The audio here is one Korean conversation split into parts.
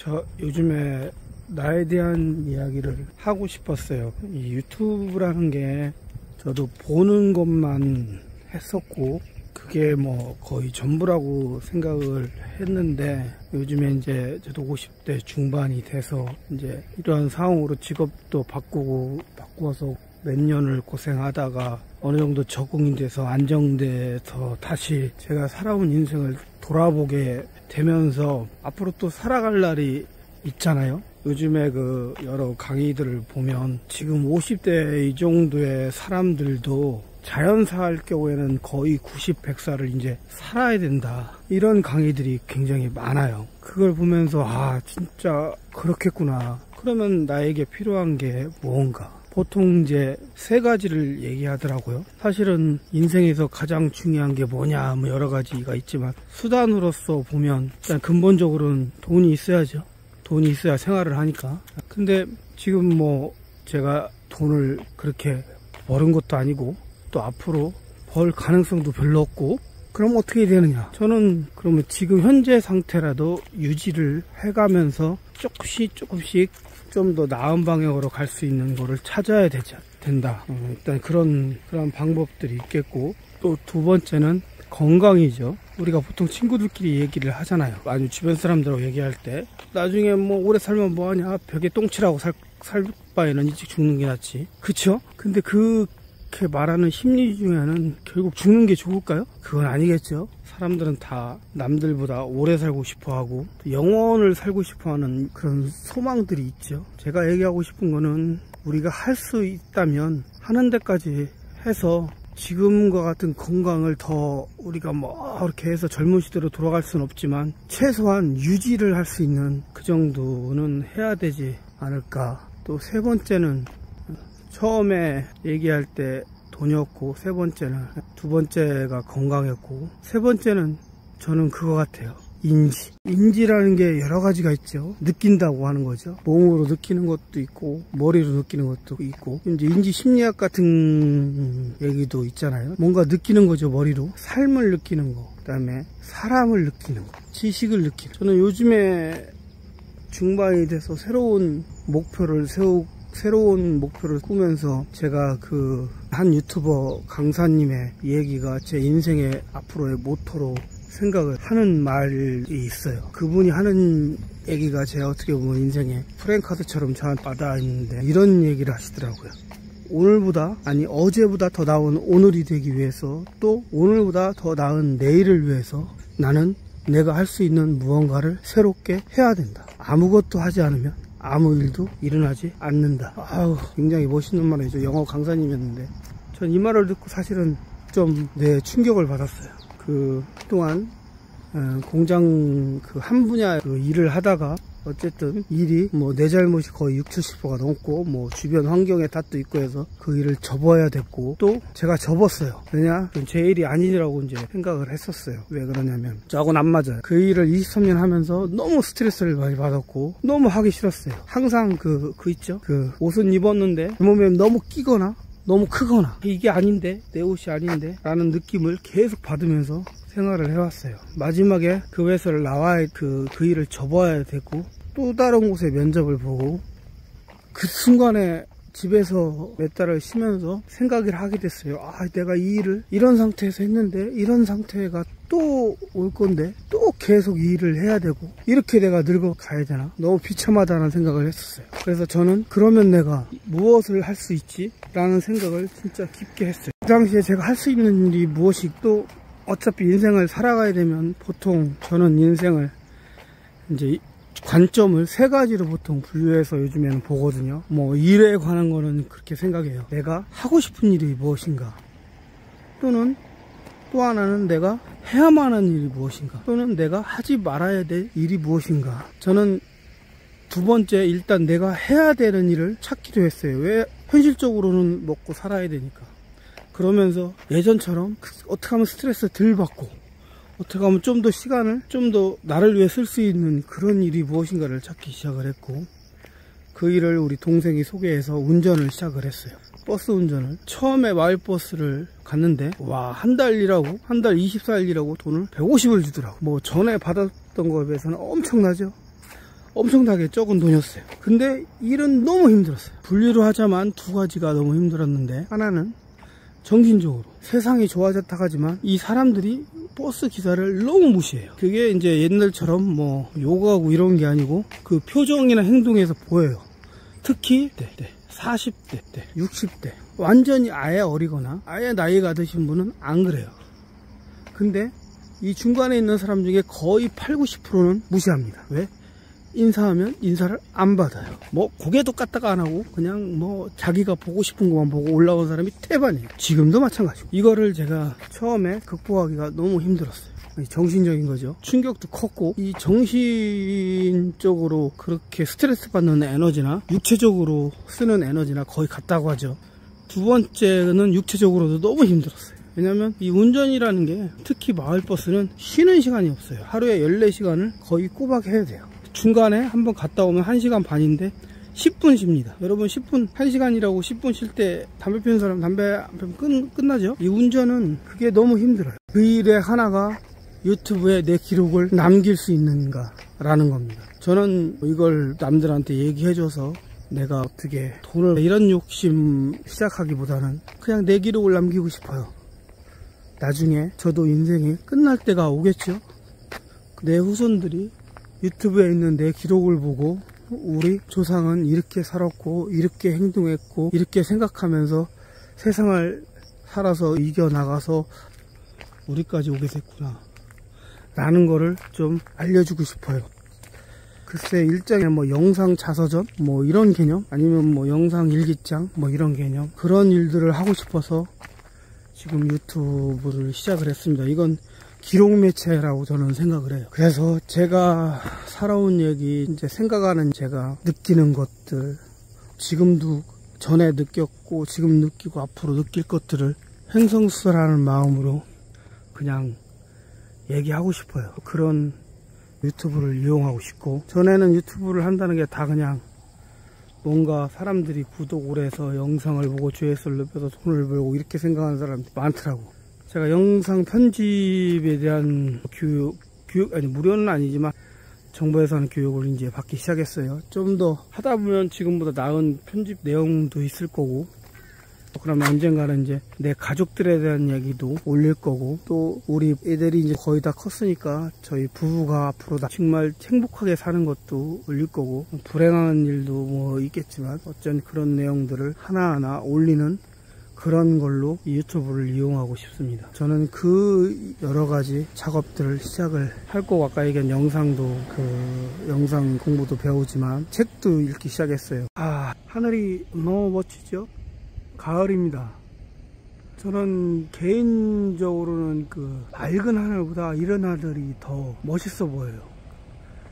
저 요즘에 나에 대한 이야기를 하고 싶었어요. 이 유튜브라는 게 저도 보는 것만 했었고 그게 뭐 거의 전부라고 생각을 했는데, 요즘에 이제 저도 50대 중반이 돼서 이제 이러한 상황으로 직업도 바꾸어서 몇 년을 고생하다가 어느 정도 적응이 돼서 안정돼서 다시 제가 살아온 인생을 돌아보게 되면서 앞으로 또 살아갈 날이 있잖아요. 요즘에 그 여러 강의들을 보면 지금 50대 이 정도의 사람들도 자연사 할 경우에는 거의 90, 100살을 이제 살아야 된다, 이런 강의들이 굉장히 많아요. 그걸 보면서 진짜 그렇겠구나. 그러면 나에게 필요한 게 무언가? 보통 이제 세 가지를 얘기하더라고요. 사실은 인생에서 가장 중요한 게 뭐냐, 뭐 여러 가지가 있지만 수단으로서 보면 일단 근본적으로는 돈이 있어야죠. 돈이 있어야 생활을 하니까. 근데 지금 뭐 제가 돈을 그렇게 버는 것도 아니고 또 앞으로 벌 가능성도 별로 없고, 그럼 어떻게 되느냐? 저는 그러면 지금 현재 상태라도 유지를 해가면서 조금씩 좀 더 나은 방향으로 갈 수 있는 거를 찾아야 된다. 일단 그런 방법들이 있겠고, 또 두 번째는 건강이죠. 우리가 보통 친구들끼리 얘기를 하잖아요. 아니면 주변 사람들하고 얘기할 때 나중에 뭐 오래 살면 뭐하냐, 벽에 똥칠하고 살 바에는 일찍 죽는 게 낫지, 그쵸? 근데 그렇게 말하는 심리 중에는 결국 죽는 게 좋을까요? 그건 아니겠죠. 사람들은 다 남들보다 오래 살고 싶어하고 영원을 살고 싶어하는 그런 소망들이 있죠. 제가 얘기하고 싶은 거는 우리가 할 수 있다면 하는 데까지 해서 지금과 같은 건강을 더 우리가 뭐 이렇게 해서 젊은 시대로 돌아갈 수는 없지만 최소한 유지를 할 수 있는 그 정도는 해야 되지 않을까. 또 세 번째는 처음에 얘기할 때 돈이었고, 두 번째가 건강이었고, 세 번째는 저는 그거 같아요. 인지라는 게 여러 가지가 있죠. 느낀다고 하는 거죠. 몸으로 느끼는 것도 있고 머리로 느끼는 것도 있고, 이제 인지 심리학 같은 얘기도 있잖아요. 뭔가 느끼는 거죠. 머리로 삶을 느끼는 거, 그 다음에 사람을 느끼는 거, 지식을 느끼는 거. 저는 요즘에 중반이 돼서 새로운 목표를 꾸면서 제가 그 한 유튜버 강사님의 얘기가 제 인생의 앞으로의 모토로 생각을 하는 말이 있어요. 그분이 하는 얘기가 제가 어떻게 보면 인생의 프랭카드처럼 저한테 와닿았는데, 이런 얘기를 하시더라고요. 어제보다 더 나은 오늘이 되기 위해서, 또 오늘보다 더 나은 내일을 위해서 나는 내가 할 수 있는 무언가를 새롭게 해야 된다. 아무것도 하지 않으면 아무 일도 일어나지 않는다. 굉장히 멋있는 말이죠. 영어 강사님이었는데 전 이 말을 듣고 사실은 좀 충격을 받았어요. 그동안 공장 한 분야 일을 하다가 어쨌든 일이 뭐 내 잘못이 거의 60~70%가 넘고, 뭐 주변 환경에 탓도 있고 해서 그 일을 접어야 됐고, 또 제가 접었어요. 왜냐? 제 일이 아니라고 이제 생각을 했었어요. 왜 그러냐면 저하고는 안 맞아요. 그 일을 23년 하면서 너무 스트레스를 많이 받았고 너무 하기 싫었어요. 항상 있죠? 옷은 입었는데 몸에 너무 끼거나 너무 크거나 이게 아닌데, 내 옷이 아닌데 라는 느낌을 계속 받으면서 생활을 해왔어요. 마지막에 그 회사를 나와야 그 일을 접어야 되고, 또 다른 곳에 면접을 보고, 그 순간에 집에서 몇 달을 쉬면서 생각을 하게 됐어요. 내가 이 일을 이런 상태에서 했는데 이런 상태가 또 올 건데 또 계속 이 일을 해야 되고, 이렇게 내가 늙어가야 되나, 너무 비참하다는 생각을 했었어요. 그래서 저는 그러면 내가 무엇을 할 수 있지? 라는 생각을 진짜 깊게 했어요. 그 당시에 제가 할 수 있는 일이 무엇이, 또 어차피 인생을 살아가야 되면 보통 저는 인생을 이제 관점을 세 가지로 보통 분류해서 요즘에는 보거든요. 뭐 일에 관한 거는 그렇게 생각해요. 내가 하고 싶은 일이 무엇인가, 또는 또 하나는 내가 해야만 하는 일이 무엇인가, 또는 내가 하지 말아야 될 일이 무엇인가. 저는 두 번째, 일단 내가 해야 되는 일을 찾기도 했어요. 왜? 현실적으로는 먹고 살아야 되니까. 그러면서 예전처럼 어떻게 하면 스트레스 덜 받고, 어떻게 하면 좀 더 시간을 좀 더 나를 위해 쓸 수 있는 그런 일이 무엇인가를 찾기 시작을 했고, 그 일을 우리 동생이 소개해서 운전을 시작을 했어요. 버스 운전을. 처음에 마을버스를 갔는데 한 달 24일 일하고 돈을 150을 주더라고. 뭐 전에 받았던 거에 비해서는 엄청나죠. 엄청나게 적은 돈이었어요. 근데 일은 너무 힘들었어요. 분리로 하자만 두 가지가 너무 힘들었는데, 하나는 정신적으로 세상이 좋아졌다 하지만 이 사람들이 버스 기사를 너무 무시해요. 그게 이제 옛날처럼 뭐 욕하고 이런 게 아니고 그 표정이나 행동에서 보여요. 특히 40대, 60대 완전히 아예 어리거나 아예 나이가 드신 분은 안 그래요. 근데 이 중간에 있는 사람 중에 거의 80~90%는 무시합니다. 왜? 인사하면 인사를 안 받아요. 뭐 고개도 까딱 안 하고 그냥 뭐 자기가 보고 싶은 것만 보고 올라온 사람이 태반이에요. 지금도 마찬가지고. 이거를 제가 처음에 극복하기가 너무 힘들었어요. 정신적인 거죠. 충격도 컸고, 이 정신적으로 그렇게 스트레스 받는 에너지나 육체적으로 쓰는 에너지나 거의 같다고 하죠. 두 번째는 육체적으로도 너무 힘들었어요. 왜냐면 이 운전이라는 게 특히 마을버스는 쉬는 시간이 없어요. 하루에 14시간을 거의 꼬박 해야 돼요. 중간에 한번 갔다 오면 1시간 반인데 10분 쉽니다. 여러분 10분, 1시간이라고 10분 쉴 때 담배 피우는 사람 담배 안 피우면 끝나죠? 이 운전은 그게 너무 힘들어요. 그 일에 하나가 유튜브에 내 기록을 남길 수 있는가 라는 겁니다. 저는 이걸 남들한테 얘기해줘서 내가 어떻게 돈을 이런 욕심 시작하기보다는 그냥 내 기록을 남기고 싶어요. 나중에 저도 인생이 끝날 때가 오겠죠. 내 후손들이 유튜브에 있는 내 기록을 보고 우리 조상은 이렇게 살았고 이렇게 행동했고 이렇게 생각하면서 세상을 살아서 이겨나가서 우리까지 오게 됐구나 라는 거를 좀 알려주고 싶어요. 글쎄 일장에 뭐 영상 자서전 뭐 이런 개념 아니면 뭐 영상 일기장 뭐 이런 개념 그런 일들을 하고 싶어서 지금 유튜브를 시작을 했습니다. 이건 기록 매체라고 저는 생각을 해요. 그래서 제가 살아온 얘기, 이제 생각하는 제가 느끼는 것들, 지금도 전에 느꼈고 지금 느끼고 앞으로 느낄 것들을 횡성수설하는 마음으로 그냥 얘기하고 싶어요. 그런 유튜브를 이용하고 싶고, 전에는 유튜브를 한다는 게 다 그냥 뭔가 사람들이 구독을 해서 영상을 보고 조회수를 높여서 돈을 벌고 이렇게 생각하는 사람들이 많더라고. 제가 영상 편집에 대한 교육 아니 무료는 아니지만 정부에서 하는 교육을 이제 받기 시작했어요. 좀 더 하다 보면 지금보다 나은 편집 내용도 있을 거고, 그러면 언젠가는 이제 내 가족들에 대한 얘기도 올릴 거고, 또 우리 애들이 이제 거의 다 컸으니까 저희 부부가 앞으로 정말 행복하게 사는 것도 올릴 거고, 불행한 일도 뭐 있겠지만 어쩐 그런 내용들을 하나하나 올리는 그런 걸로 이 유튜브를 이용하고 싶습니다. 저는 그 여러 가지 작업들을 시작을 할 거고, 아까 얘기한 영상도 그 영상 공부도 배우지만 책도 읽기 시작했어요. 하늘이 너무 멋지죠? 가을입니다. 저는 개인적으로는 그 맑은 하늘보다 이런 하늘이 더 멋있어 보여요.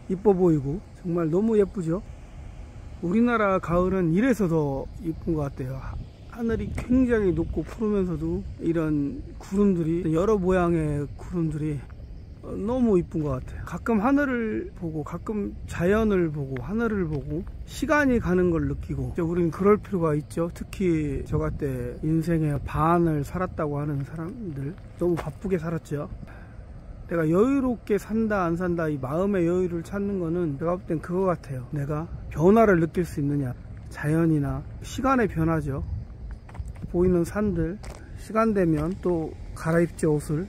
이뻐 보이고 정말 너무 예쁘죠? 우리나라 가을은 이래서 더 이쁜 것 같아요. 하늘이 굉장히 높고 푸르면서도 이런 구름들이, 여러 모양의 구름들이 너무 이쁜 것 같아요. 가끔 하늘을 보고 가끔 자연을 보고 하늘을 보고 시간이 가는 걸 느끼고, 우리는 그럴 필요가 있죠. 특히 저 같은 인생의 반을 살았다고 하는 사람들, 너무 바쁘게 살았죠. 내가 여유롭게 산다 안 산다, 이 마음의 여유를 찾는 거는 제가 볼 땐 그거 같아요. 내가 변화를 느낄 수 있느냐, 자연이나 시간의 변화죠. 보이는 산들, 시간 되면 또 갈아입지 옷을.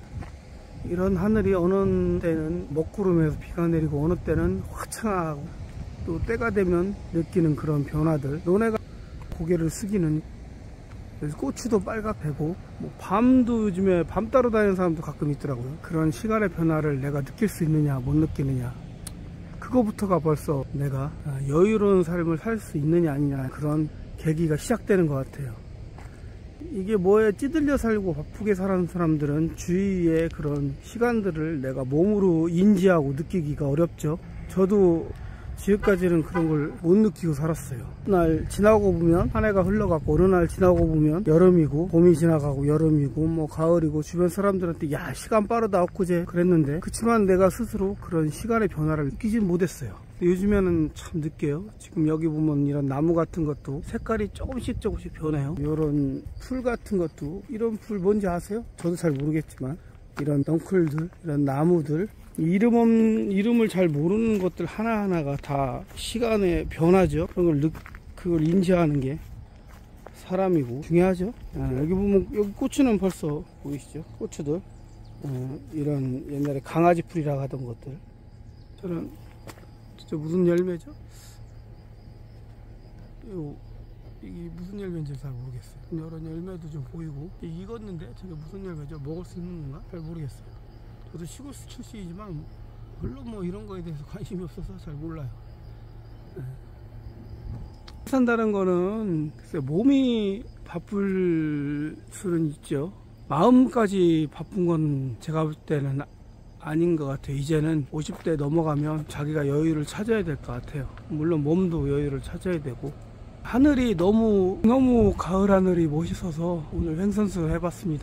이런 하늘이 어느 때는 먹구름에서 비가 내리고 어느 때는 화창하고, 또 때가 되면 느끼는 그런 변화들. 너네가 고개를 숙이는, 그래서 고추도 빨갛고, 뭐 밤도 요즘에 밤 따러 다니는 사람도 가끔 있더라고요. 그런 시간의 변화를 내가 느낄 수 있느냐 못 느끼느냐, 그거부터가 벌써 내가 여유로운 삶을 살 수 있느냐 아니냐, 그런 계기가 시작되는 것 같아요. 이게 뭐에 찌들려 살고 바쁘게 사는 사람들은 주위의 그런 시간들을 내가 몸으로 인지하고 느끼기가 어렵죠. 저도 지금까지는 그런 걸 못 느끼고 살았어요. 어느 날 지나고 보면 한 해가 흘러갔고, 어느 날 지나고 보면 여름이고, 봄이 지나가고 여름이고 뭐 가을이고, 주변 사람들한테 야 시간 빠르다 엊그제 그랬는데, 그치만 내가 스스로 그런 시간의 변화를 느끼지 못했어요. 요즘에는 참 느껴요. 지금 여기 보면 이런 나무 같은 것도 색깔이 조금씩 변해요. 이런 풀 같은 것도, 이런 풀 뭔지 아세요? 저도 잘 모르겠지만 이런 넝쿨들, 이런 나무들 이름을 잘 모르는 것들 하나하나가 다 시간의 변화죠. 그걸 인지하는 게 사람이고 중요하죠. 여기 보면 여기 고추는 벌써 보이시죠? 고추들 이런 옛날에 강아지 풀이라고 하던 것들. 저는 진짜 무슨 열매죠? 이게 무슨 열매인지 잘 모르겠어요. 이런 열매도 좀 보이고 익었는데 저게 무슨 열매죠? 먹을 수 있는 건가? 잘 모르겠어요. 저도 시골 출신이지만 물론 뭐 이런 거에 대해서 관심이 없어서 잘 몰라요. 산다는 거는 글쎄 몸이 바쁠 수는 있죠. 마음까지 바쁜 건 제가 볼 때는 아닌 것 같아요. 이제는 50대 넘어가면 자기가 여유를 찾아야 될 것 같아요. 물론 몸도 여유를 찾아야 되고. 하늘이 너무 가을 하늘이 멋있어서 오늘 횡선수 해봤습니다.